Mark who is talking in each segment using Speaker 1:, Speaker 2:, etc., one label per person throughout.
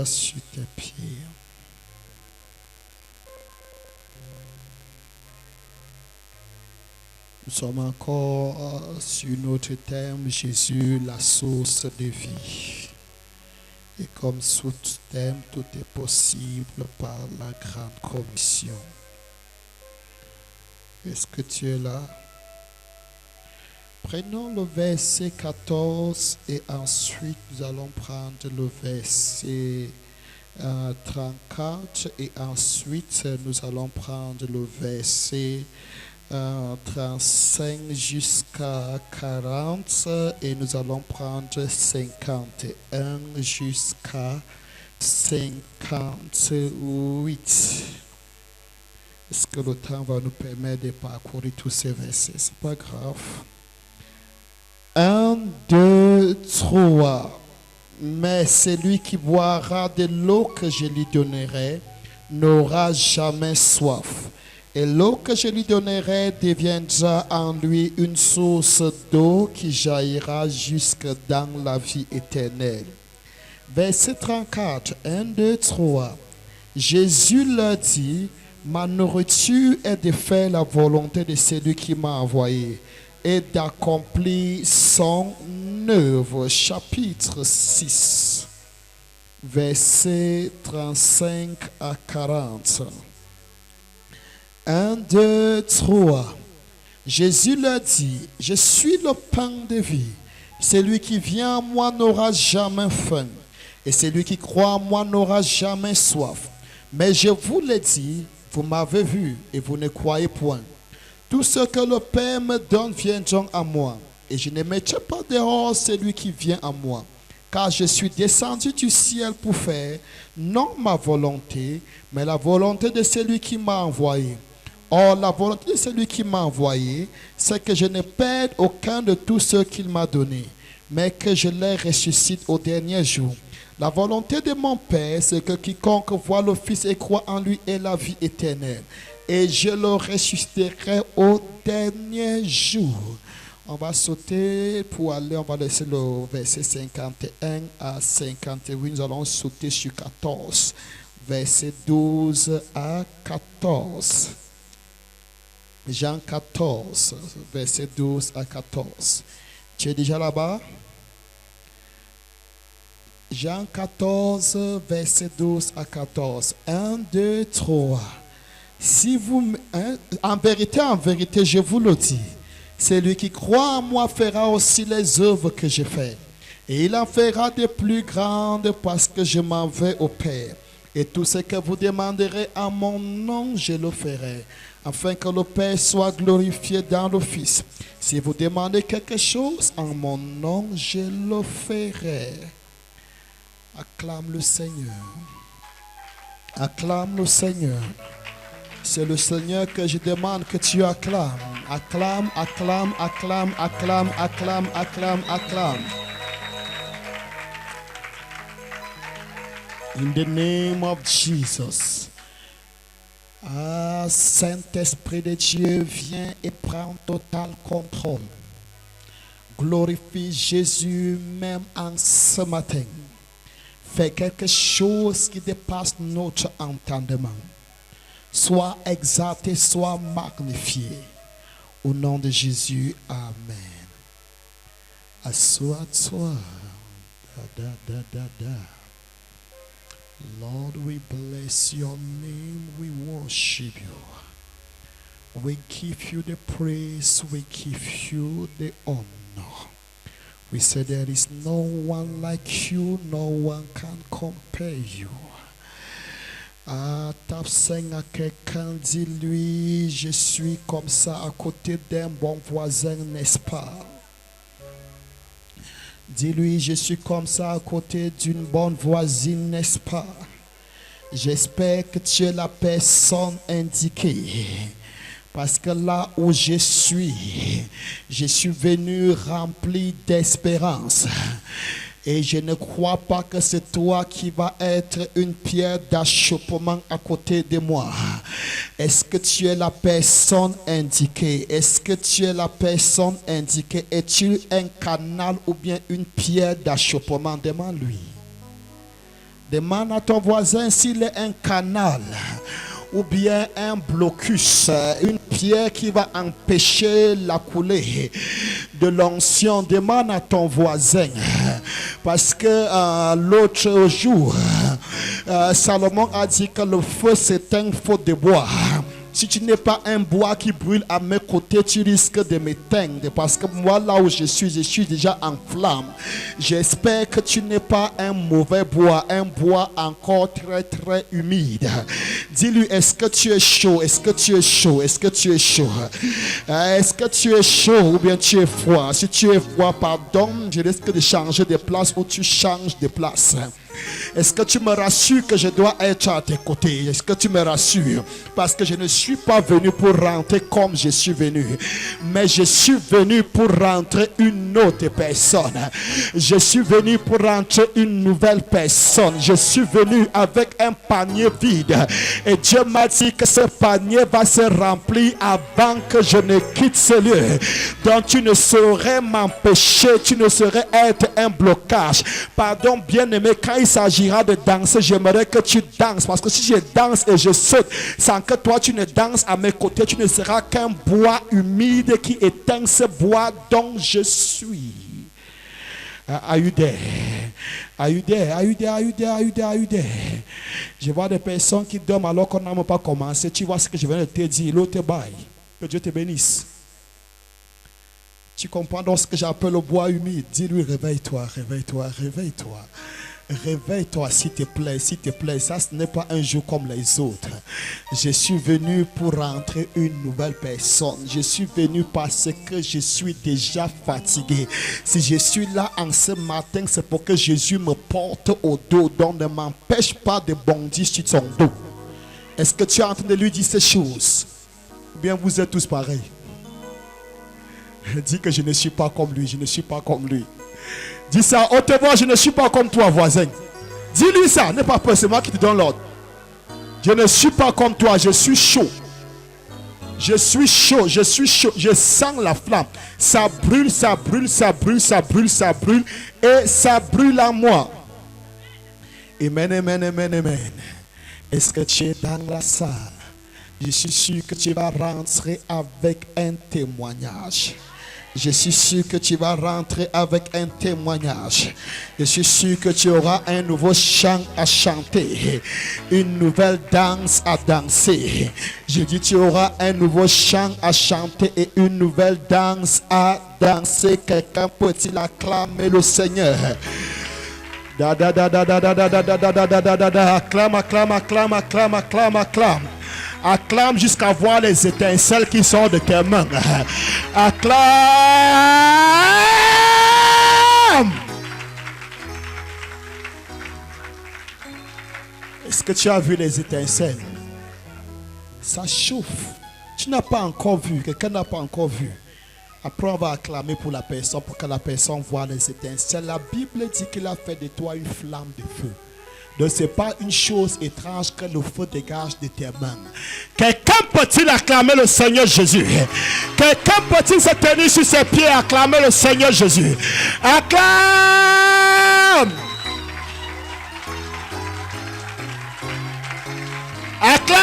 Speaker 1: Mets-toi sur tes pieds. Nous sommes encore sur notre thème, Jésus, la source de vie. Et comme sous-thème, tout est possible par la grande commission. Est-ce que tu es là? Prenons le verset 14 et ensuite nous allons prendre le verset 34 et ensuite nous allons prendre le verset 35 jusqu'à 40 et nous allons prendre 51 jusqu'à 58. Est-ce que le temps va nous permettre de parcourir tous ces versets? C'est pas grave. 1, 2, 3. Mais celui qui boira de l'eau que je lui donnerai n'aura jamais soif. Et l'eau que je lui donnerai deviendra en lui une source d'eau qui jaillira jusque dans la vie éternelle. Verset 34, 1, 2, 3. Jésus leur dit, ma nourriture est de faire la volonté de celui qui m'a envoyé et d'accomplir son œuvre. Chapitre 6, versets 35 à 40. 1, 2, 3. Jésus leur dit, je suis le pain de vie. Celui qui vient à moi n'aura jamais faim, et celui qui croit en moi n'aura jamais soif. Mais je vous le dis, vous m'avez vu, et vous ne croyez point. Tout ce que le Père me donne viendront à moi, et je ne mettrai pas dehors celui qui vient à moi, car je suis descendu du ciel pour faire, non ma volonté, mais la volonté de celui qui m'a envoyé. Or, la volonté de celui qui m'a envoyé, c'est que je ne perde aucun de tous ceux qu'il m'a donnés, mais que je les ressuscite au dernier jour. La volonté de mon Père, c'est que quiconque voit le Fils et croit en lui ait la vie éternelle. Et je le ressusciterai au dernier jour. On va sauter pour aller, on va laisser le verset 51 à 58. Nous allons sauter sur 14. Verset 12 à 14. Jean 14, verset 12 à 14. Tu es déjà là-bas? Jean 14, verset 12 à 14. 1, 2, 3. Si vous, en vérité, je vous le dis, celui qui croit en moi fera aussi les œuvres que je fais. Et il en fera de plus grandes parce que je m'en vais au Père. Et tout ce que vous demanderez en mon nom, je le ferai, afin que le Père soit glorifié dans le Fils. Si vous demandez quelque chose en mon nom, je le ferai. Acclame le Seigneur. Acclame le Seigneur. C'est le Seigneur que je demande que tu acclames. Acclame, acclame, acclame, acclame, acclame, acclame, acclame. In the name of Jesus. Ah, Saint-Esprit de Dieu, viens et prends total contrôle. Glorifie Jésus même en ce matin. Fais quelque chose qui dépasse notre entendement. Sois exalté, sois magnifié. Au nom de Jésus, amen. Assois-toi. Da, da, da, da. Lord, we bless your name. We worship you. We give you the praise. We give you the honor. We say there is no one like you. No one can compare you. Ah, tape 5 à quelqu'un, dis-lui, je suis comme ça à côté d'un bon voisin, n'est-ce pas? Dis-lui, je suis comme ça à côté d'une bonne voisine, n'est-ce pas? J'espère que tu es la personne indiquée. Parce que là où je suis venu rempli d'espérance. Et je ne crois pas que c'est toi qui vas être une pierre d'achoppement à côté de moi. Est-ce que tu es la personne indiquée? Est-ce que tu es la personne indiquée? Es-tu un canal ou bien une pierre d'achoppement? Demande-lui. Demande à ton voisin s'il est un canal ou bien un blocus, une pierre qui va empêcher la coulée de l'onction. Demande à ton voisin. Parce que l'autre jour, Salomon a dit que le feu s'éteint faute de bois. Si tu n'es pas un bois qui brûle à mes côtés, tu risques de m'éteindre. Parce que moi, là où je suis déjà en flamme. J'espère que tu n'es pas un mauvais bois, un bois encore très très humide. Dis-lui, est-ce que tu es chaud? Est-ce que tu es chaud? Est-ce que tu es chaud? Est-ce que tu es chaud ou bien tu es froid? Si tu es froid, pardon, je risque de changer de place ou tu changes de place. Est-ce que tu me rassures que je dois être à tes côtés? Est-ce que tu me rassures? Parce que je ne suis pas venu pour rentrer comme je suis venu, mais je suis venu pour rentrer une autre personne. Je suis venu pour rentrer une nouvelle personne. Je suis venu avec un panier vide. Et Dieu m'a dit que ce panier va se remplir avant que je ne quitte ce lieu. Donc tu ne saurais m'empêcher, tu ne saurais être un blocage. Pardon, bien-aimé, quand il s'agira de danser, j'aimerais que tu danses. Parce que si je danse et je saute sans que toi tu ne danses à mes côtés, tu ne seras qu'un bois humide qui éteint ce bois dont je suis. Are you there? Are you there? Are you there? Are you there? Are you there? Are you there? Je vois des personnes qui dorment alors qu'on n'a même pas commencé. Tu vois ce que je viens de te dire. L'autre bail. Que Dieu te bénisse. Tu comprends donc ce que j'appelle le bois humide. Dis-lui, réveille-toi, réveille-toi, réveille-toi. Réveille-toi, s'il te plaît, s'il te plaît. Ça, ce n'est pas un jour comme les autres. Je suis venu pour rentrer une nouvelle personne. Je suis venu parce que je suis déjà fatigué. Si je suis là en ce matin, c'est pour que Jésus me porte au dos. Donc ne m'empêche pas de bondir sur son dos. Est-ce que tu es en train de lui dire ces choses? Ou bien vous êtes tous pareils? Dis que je ne suis pas comme lui, je ne suis pas comme lui. Dis ça hautement, je ne suis pas comme toi, voisin. Dis-lui ça, n'aie pas peur, c'est moi qui te donne l'ordre. Je ne suis pas comme toi, je suis chaud. Je suis chaud, je suis chaud, je sens la flamme. Ça brûle, ça brûle, ça brûle, ça brûle, ça brûle. Et ça brûle en moi. Amen, amen, amen, amen. Est-ce que tu es dans la salle? Je suis sûr que tu vas rentrer avec un témoignage. Je suis sûr que tu vas rentrer avec un témoignage. Je suis sûr que tu auras un nouveau chant à chanter. Une nouvelle danse à danser. Je dis tu auras un nouveau chant à chanter et une nouvelle danse à danser. Quelqu'un peut-il acclamer le Seigneur? Acclame, acclame, acclame, acclame, acclame, acclame. Acclame jusqu'à voir les étincelles qui sortent de tes mains. Acclame. Est-ce que tu as vu les étincelles? Ça chauffe. Tu n'as pas encore vu. Quelqu'un n'a pas encore vu. Après, on va acclamer pour la personne, pour que la personne voit les étincelles. La Bible dit qu'il a fait de toi une flamme de feu. Donc ce n'est pas une chose étrange que le feu dégage de tes mains. Quelqu'un peut-il acclamer le Seigneur Jésus? Quelqu'un peut-il se tenir sur ses pieds et acclamer le Seigneur Jésus? Acclame! Acclame!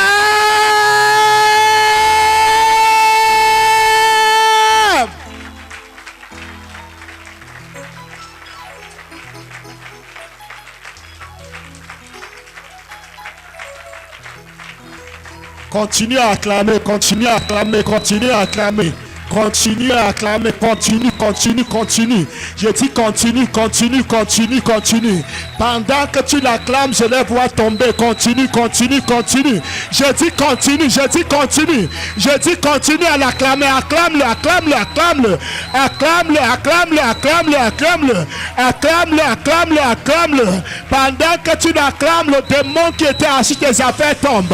Speaker 1: Continue à acclamer, continue à acclamer, continue à acclamer. Continue à acclamer, continue, continue, continue. Je dis continue, continue, continue, continue. Pendant que tu l'acclames, je les vois tomber. Continue, continue, continue. Je dis continue, je dis continue. Je dis continue à l'acclamer. Acclame-le, acclame-le, acclame-le. Acclame-le, acclame-le, acclame-le, acclame-le. Acclame-le, acclame-le, acclame-le. Pendant que tu l'acclames, le démon qui était assis tes affaires tombe.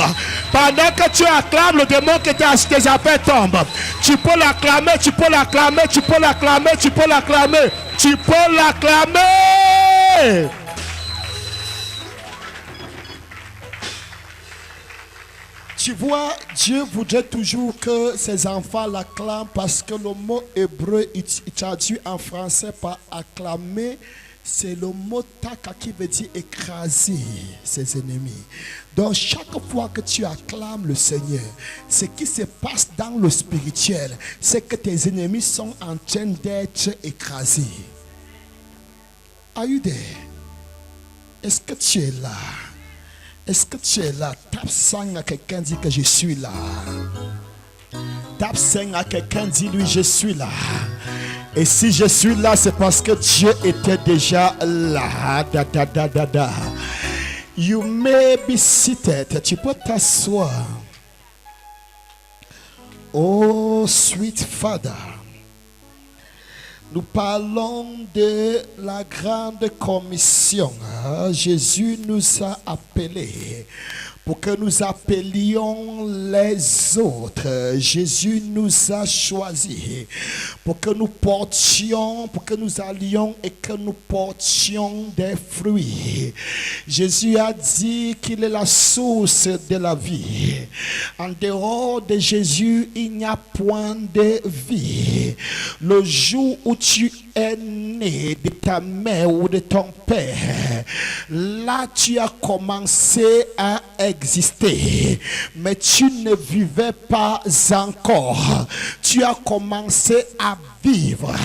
Speaker 1: Pendant que tu acclames, le démon qui était assis tes affaires tombe. Tu peux l'acclamer. Tu peux l'acclamer, tu peux l'acclamer, tu peux l'acclamer, tu peux l'acclamer. Tu vois, Dieu voudrait toujours que ses enfants l'acclament parce que le mot hébreu traduit en français par acclamer, C'est le mot taka qui veut dire écraser ses ennemis. Donc chaque fois que tu acclames le Seigneur, ce qui se passe dans le spirituel, c'est que tes ennemis sont en train d'être écrasés. Are you there? Est-ce que tu es là? Est-ce que tu es là? Tape 5 à quelqu'un, dit que je suis là. Tape 5 à quelqu'un, dis-lui je suis là. Et si je suis là, c'est parce que Dieu était déjà là. Da, da, da, da, da. You may be seated. Tu peux t'asseoir. Oh, sweet Father. Nous parlons de la grande commission. Jésus nous a appelés pour que nous appelions les autres. Jésus nous a choisis pour que nous portions, pour que nous allions et que nous portions des fruits. Jésus a dit qu'il est la source de la vie. En dehors de Jésus, il n'y a point de vie. Le jour où tu es né de ta mère ou de ton père, là tu as commencé à exister, mais tu ne vivais pas encore. Tu as commencé à vivre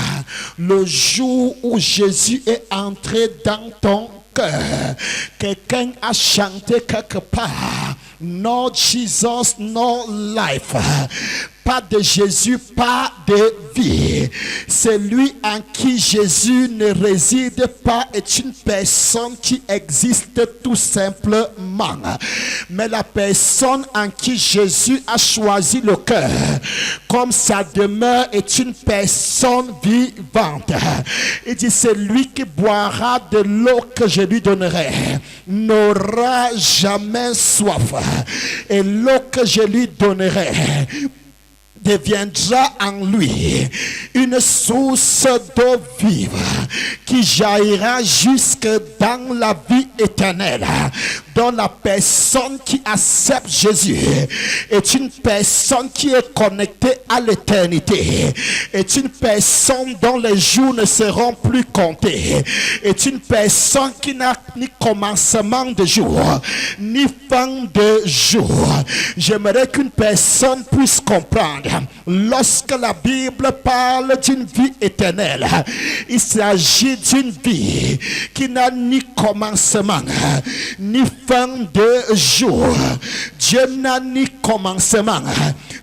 Speaker 1: le jour où Jésus est entré dans ton cœur. Quelqu'un a chanté quelque part, no Jesus, no life. Pas de Jésus, pas de vie. Celui en qui Jésus ne réside pas est une personne qui existe tout simplement. Mais la personne en qui Jésus a choisi le cœur comme sa demeure est une personne vivante. Il dit, celui qui boira de l'eau que je lui donnerai n'aura jamais soif. Et l'eau que je lui donnerai deviendra en lui une source d'eau vive qui jaillira jusque dans la vie éternelle. Dans la personne qui accepte Jésus est une personne qui est connectée à l'éternité, est une personne dont les jours ne seront plus comptés, est une personne qui n'a ni commencement de jour ni fin de jour. J'aimerais qu'une personne puisse comprendre, lorsque la Bible parle d'une vie éternelle, il s'agit d'une vie qui n'a ni commencement ni fin de jour. Dieu n'a ni commencement,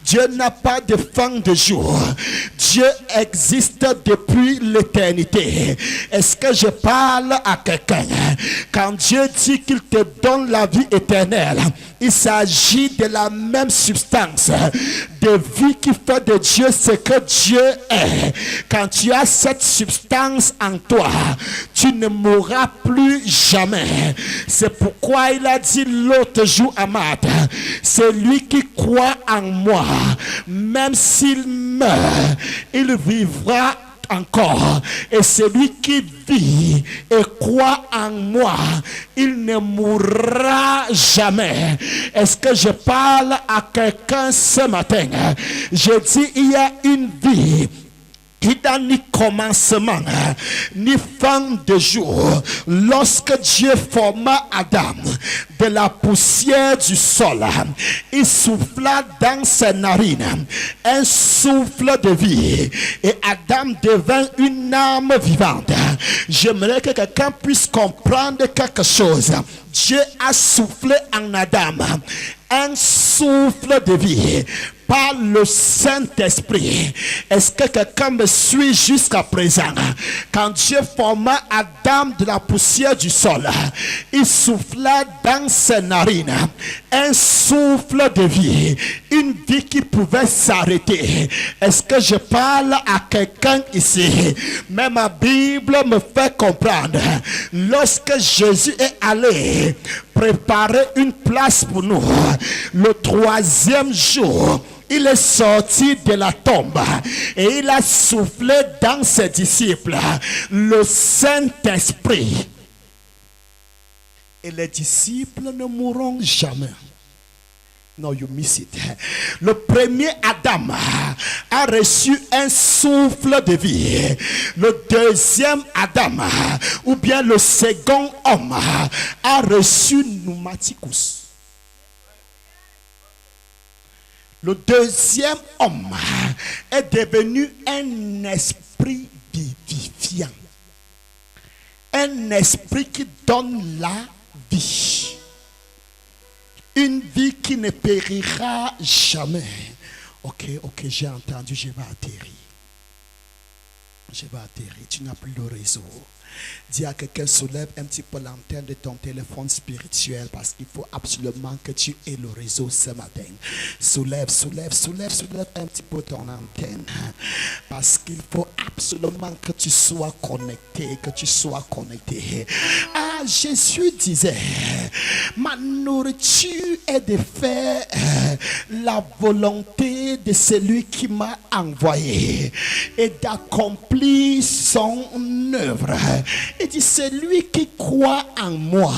Speaker 1: Dieu n'a pas de fin de jour. Dieu existe depuis l'éternité. Est-ce que je parle à quelqu'un? Quand Dieu dit qu'il te donne la vie éternelle, il s'agit de la même substance de vie qui fait de Dieu ce que Dieu est. Quand tu as cette substance en toi, tu ne mourras plus jamais. C'est pourquoi il a dit l'autre jour à Marthe, celui qui croit en moi, même s'il meurt, il vivra encore. Et celui qui vit et croit en moi, il ne mourra jamais. Est-ce que je parle à quelqu'un ce matin? Je dis, il y a une vie qui n'a ni commencement ni fin de jour. Lorsque Dieu forma Adam de la poussière du sol, il souffla dans ses narines un souffle de vie et Adam devint une âme vivante. J'aimerais que quelqu'un puisse comprendre quelque chose. Dieu a soufflé en Adam un souffle de vie par le Saint-Esprit. Est-ce que quelqu'un me suit jusqu'à présent? Quand Dieu forma Adam de la poussière du sol, il souffla dans ses narines un souffle de vie, une vie qui pouvait s'arrêter. Est-ce que je parle à quelqu'un ici? Mais ma Bible me fait comprendre, lorsque Jésus est allé préparer une place pour nous, le troisième jour, il est sorti de la tombe et il a soufflé dans ses disciples le Saint-Esprit. Et les disciples ne mourront jamais. No, you miss it. Le premier Adam a reçu un souffle de vie. Le deuxième Adam, ou bien le second homme, a reçu pneumaticus. Le deuxième homme est devenu un esprit vivifiant. Un esprit qui donne la vie. Une vie qui ne périra jamais. Ok, j'ai entendu, je vais atterrir. Je vais atterrir, tu n'as plus le réseau. Dis à quelqu'un, soulève un petit peu l'antenne de ton téléphone spirituel parce qu'il faut absolument que tu aies le réseau ce matin. Soulève un petit peu ton antenne parce qu'il faut absolument que tu sois connecté, Ah, Jésus disait, ma nourriture est de faire la volonté de celui qui m'a envoyé et d'accomplir son œuvre. Il dit, celui qui croit en moi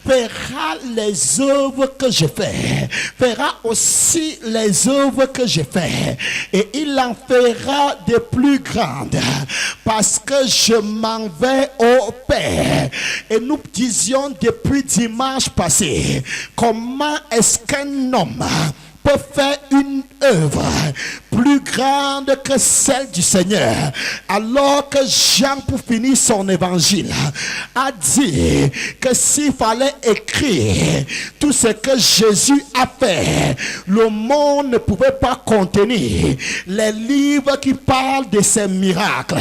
Speaker 1: verra les œuvres que je fais, verra aussi les œuvres que je fais, et il en fera de plus grandes, parce que je m'en vais au Père. Et nous disions depuis dimanche passé, comment est-ce qu'un homme peut faire une œuvre plus grande que celle du Seigneur, alors que Jean, pour finir son évangile, a dit que s'il fallait écrire tout ce que Jésus a fait, le monde ne pouvait pas contenir les livres qui parlent de ces miracles.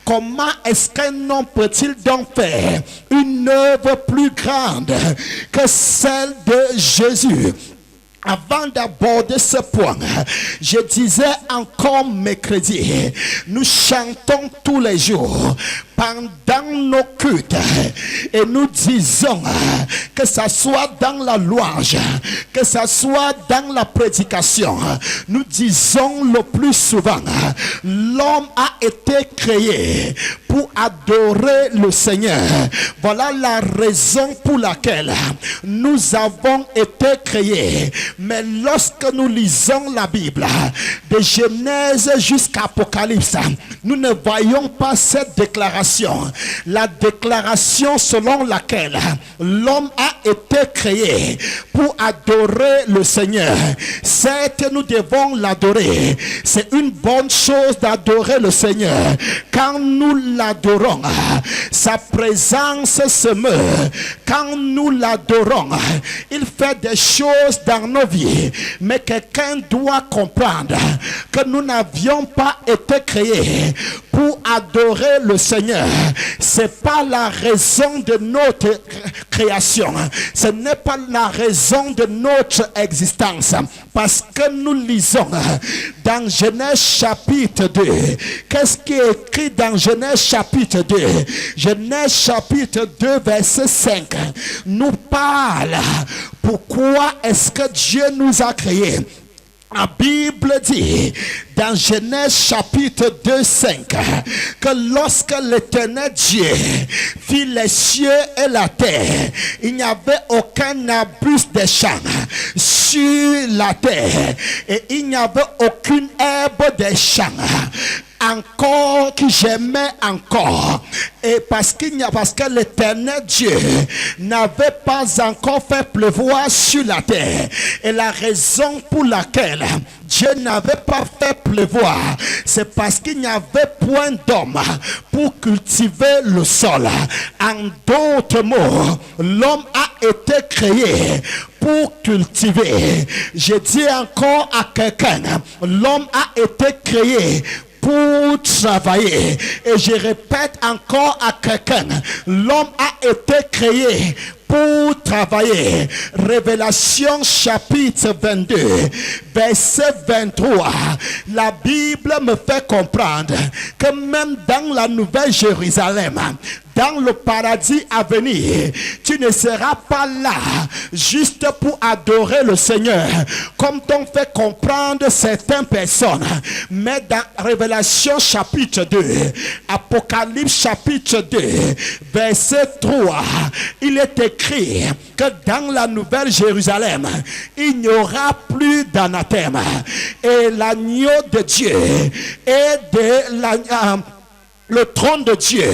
Speaker 1: Comment est-ce qu'un homme peut-il donc faire une œuvre plus grande que celle de Jésus? Avant d'aborder ce point, je disais encore mercredi, nous chantons tous les jours pendant nos cultes et nous disons que ça soit dans la louange, que ça soit dans la prédication, nous disons le plus souvent, l'homme a été créé pour adorer le Seigneur. Voilà la raison pour laquelle nous avons été créés. Mais lorsque nous lisons la Bible, de Genèse jusqu'à Apocalypse, nous ne voyons pas cette déclaration. La déclaration selon laquelle l'homme a été créé pour adorer le Seigneur. Certes, nous devons l'adorer. C'est une bonne chose d'adorer le Seigneur. Quand nous l'adorons, sa présence se meurt. Quand nous l'adorons, il fait des choses dans nos vies. Mais quelqu'un doit comprendre que nous n'avions pas été créés pour adorer le Seigneur. C'est pas la raison de notre création. Ce n'est pas la raison de notre existence. Parce que nous lisons dans Genèse chapitre 2. Qu'est-ce qui est écrit dans Genèse chapitre 2? Genèse chapitre 2 verset 5 nous parle pourquoi est-ce que Dieu nous a créés. La Bible dit dans Genèse chapitre 2, 5 que lorsque l'Éternel Dieu fit les cieux et la terre, il n'y avait aucun arbuste des champs sur la terre et il n'y avait aucune herbe des champs encore qui j'aimais encore. Et parce que l'Éternel Dieu n'avait pas encore fait pleuvoir sur la terre. Et la raison pour laquelle Dieu n'avait pas fait pleuvoir, c'est parce qu'il n'y avait point d'homme pour cultiver le sol. En d'autres mots, l'homme a été créé pour cultiver. Je dis encore à quelqu'un, l'homme a été créé pour travailler. Et je répète encore à quelqu'un, l'homme a été créé pour travailler. Révélation chapitre 22 verset 23, la Bible me fait comprendre que même dans la Nouvelle Jérusalem, dans le paradis à venir, tu ne seras pas là juste pour adorer le Seigneur, comme t'ont fait comprendre certaines personnes. Mais dans Révélation chapitre 2, Apocalypse chapitre 2, verset 3, il est écrit que dans la nouvelle Jérusalem, il n'y aura plus d'anathème. Et l'agneau de Dieu et le trône de Dieu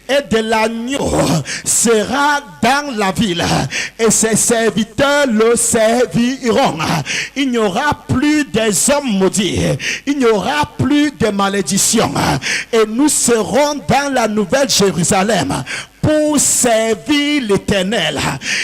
Speaker 1: et de l'agneau sera dans la ville et ses serviteurs le serviront. Il n'y aura plus des hommes maudits, il n'y aura plus de malédiction et nous serons dans la nouvelle Jérusalem pour servir l'Éternel.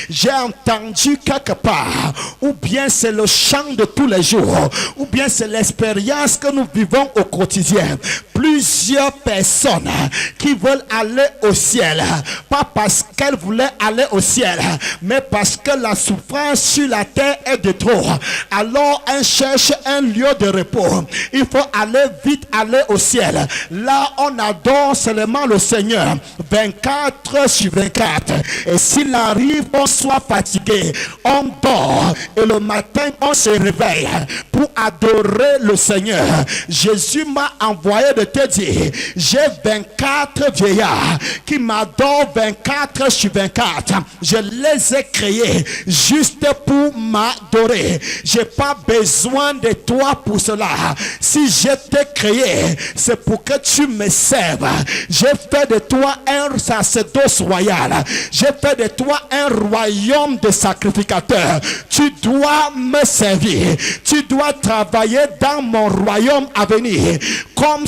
Speaker 1: J'ai entendu quelque part, ou bien c'est le chant de tous les jours, ou bien c'est l'expérience que nous vivons au quotidien. Plusieurs personnes qui veulent aller au ciel, pas parce qu'elles voulaient aller au ciel, mais parce que la souffrance sur la terre est de trop. Alors elles cherchent un lieu de repos. Il faut aller vite, aller au ciel. Là, on adore seulement le Seigneur 24 sur 24. Et s'il arrive, on soit fatigué, on dort et le matin, on se réveille pour adorer le Seigneur. Jésus m'a envoyé de te dire, j'ai 24 vieillards qui m'adorent 24 sur 24. Je les ai créés juste pour m'adorer. J'ai pas besoin de toi pour cela. Si je t'ai créé, c'est pour que tu me serves. J'ai fait de toi un sacerdoce royal. J'ai fait de toi un royaume de sacrificateurs. Tu dois me servir. Tu dois travailler dans mon royaume à venir comme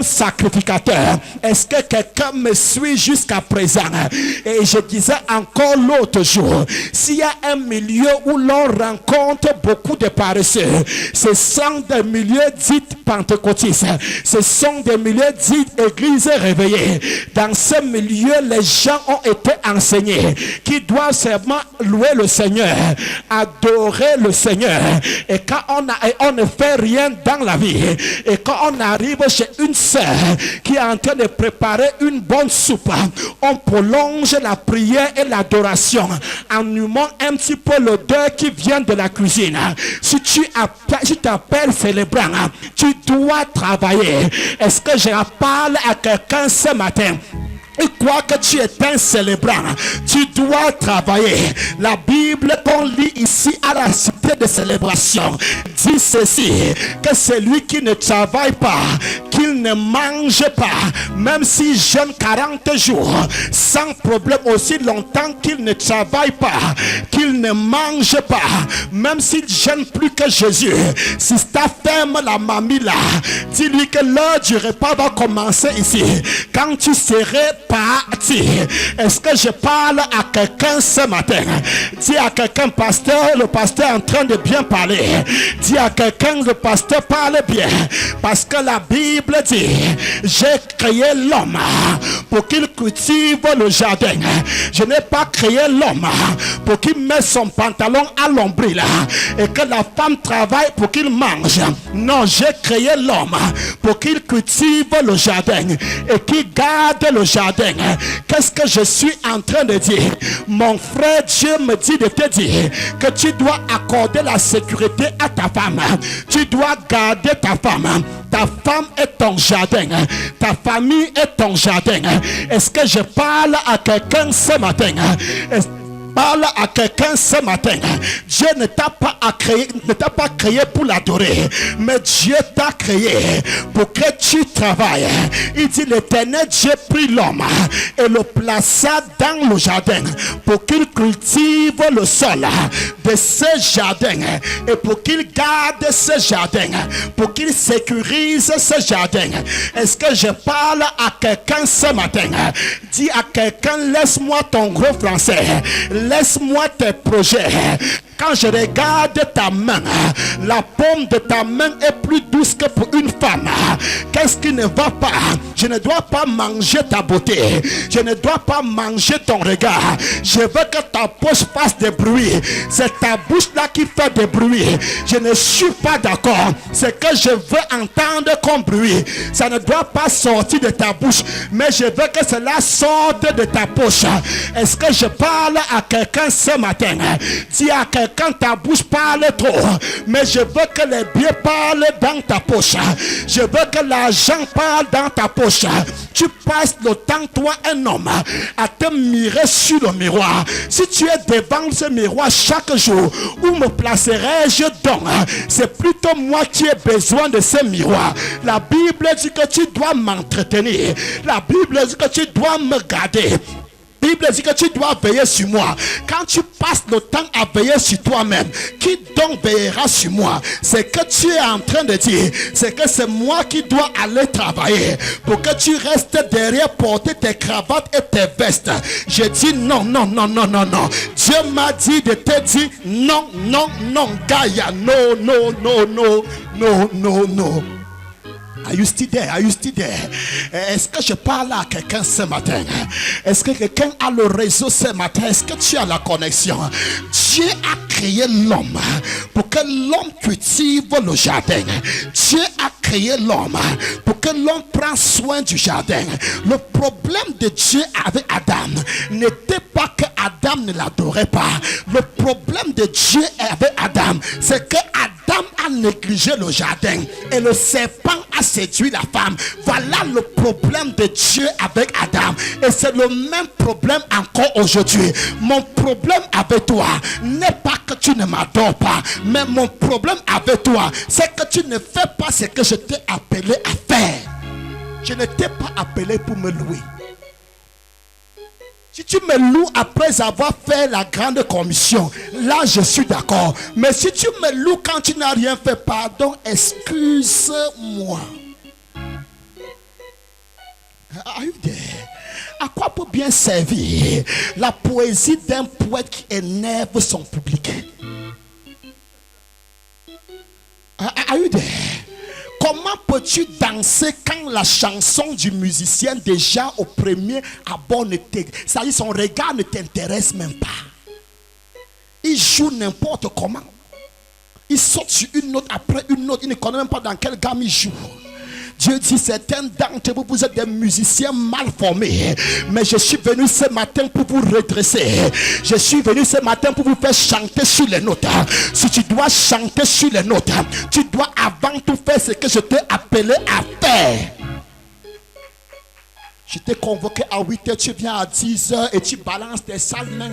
Speaker 1: sacrificateur. Est-ce que quelqu'un me suit jusqu'à présent? Et je disais encore l'autre jour, s'il y a un milieu où l'on rencontre beaucoup de paresseux, ce sont des milieux dits pentecôtistes, ce sont des milieux dits églises réveillées. Dans ce milieu, les gens ont été enseignés qui doivent seulement louer le Seigneur, adorer le Seigneur. Et quand on ne fait rien dans la vie, et quand on arrive chez une sœur qui est en train de préparer une bonne soupe, on prolonge la prière et l'adoration en humant un petit peu l'odeur qui vient de la cuisine. Si tu t'appelles célébrant, tu dois travailler. Est-ce que je parle à quelqu'un ce matin? Et quoi que tu es un célébrant, tu dois travailler. La Bible qu'on lit ici à la cité de célébration dit ceci, que celui qui ne travaille pas, qu'il ne mange pas, même s'il jeûne 40 jours, sans problème, aussi longtemps qu'il ne travaille pas, qu'il ne mange pas, même s'il jeûne plus que Jésus. Si ta femme la mamie là, dis-lui que l'heure du repas va commencer ici. Quand tu serais parti, est-ce que je parle à quelqu'un ce matin? Dis à quelqu'un, pasteur, le pasteur est en train de bien parler. Dis à quelqu'un, le pasteur parle bien. Parce que la Bible dit, j'ai créé l'homme pour qu'il cultive le jardin. Je n'ai pas créé l'homme pour qu'il mette son pantalon à l'ombril et que la femme travaille pour qu'il mange. Non, j'ai créé l'homme pour qu'il cultive le jardin et qu'il garde le jardin. Qu'est-ce que je suis en train de dire? Mon frère, Dieu me dit de te dire que tu dois accorder la sécurité à ta femme. Tu dois garder ta femme. Ta femme est ton jardin. Ta famille est ton jardin. Est-ce que je parle à quelqu'un ce matin? Parle à quelqu'un ce matin. Dieu ne t'a pas créé pour l'adorer, mais Dieu t'a créé pour que tu travailles. Il dit, l'Éternel Dieu prit l'homme et le plaça dans le jardin pour qu'il cultive le sol de ce jardin et pour qu'il garde ce jardin, pour qu'il sécurise ce jardin. Est-ce que je parle à quelqu'un ce matin? Dis à quelqu'un, laisse-moi ton gros français. Laisse-moi tes projets. Quand je regarde ta main, la paume de ta main est plus douce que pour une femme. Qu'est-ce qui ne va pas? Je ne dois pas manger ta beauté. Je ne dois pas manger ton regard. Je veux que ta poche fasse des bruits. C'est ta bouche là qui fait des bruits. Je ne suis pas d'accord. C'est que je veux entendre comme bruit. Ça ne doit pas sortir de ta bouche, mais je veux que cela sorte de ta poche. Est-ce que je parle à quelqu'un ce matin? Dis à quelqu'un, ta bouche parle trop, mais je veux que les biens parlent dans ta poche. Je veux que l'argent parle dans ta poche. Tu passes le temps, toi un homme, à te mirer sur le miroir. Si tu es devant ce miroir chaque jour, où me placerai-je donc? C'est plutôt moi qui ai besoin de ce miroir. La Bible dit que tu dois m'entretenir. La Bible dit que tu dois me garder. La Bible dit que tu dois veiller sur moi. Quand tu passes le temps à veiller sur toi-même, qui donc veillera sur moi? C'est que tu es en train de dire, c'est que c'est moi qui dois aller travailler pour que tu restes derrière porter tes cravates et tes vestes. Je dis non, non, non, non, non, non. Dieu m'a dit de te dire non, non, non, Gaïa, non, non, non, non, non, non, non. Are you still there? Are you still there? Est-ce que je parle à quelqu'un ce matin? Est-ce que quelqu'un a le réseau ce matin? Est-ce que tu as la connexion? Dieu a créé l'homme pour que l'homme cultive le jardin. Dieu a créé l'homme pour que l'homme prenne soin du jardin. Le problème de Dieu avec Adam n'était pas que Adam ne l'adorait pas. Le problème de Dieu avec Adam, c'est que Adam a négligé le jardin et le serpent a séduit la femme. Voilà le problème de Dieu avec Adam. Et c'est le même problème encore aujourd'hui. Mon problème avec toi n'est pas que tu ne m'adores pas, mais mon problème avec toi, c'est que tu ne fais pas ce que je t'ai appelé à faire. Je ne t'ai pas appelé pour me louer. Si tu me loues après avoir fait la grande commission, là je suis d'accord. Mais si tu me loues quand tu n'as rien fait, pardon, excuse-moi. Are you there? À quoi peut bien servir la poésie d'un poète qui énerve son public? Are you there? Comment peux-tu danser quand la chanson du musicien déjà au premier abord ne t'intéresse? Ça dit, son regard ne t'intéresse même pas. Il joue n'importe comment. Il saute sur une note après une note. Il ne connaît même pas dans quelle gamme il joue. Dieu dit, certains d'entre vous, vous êtes des musiciens mal formés. Mais je suis venu ce matin pour vous redresser. Je suis venu ce matin pour vous faire chanter sur les notes. Si tu dois chanter sur les notes, tu dois avant tout faire ce que je t'ai appelé à faire. Je t'ai convoqué à 8h, tu viens à 10h et tu balances tes sales mains.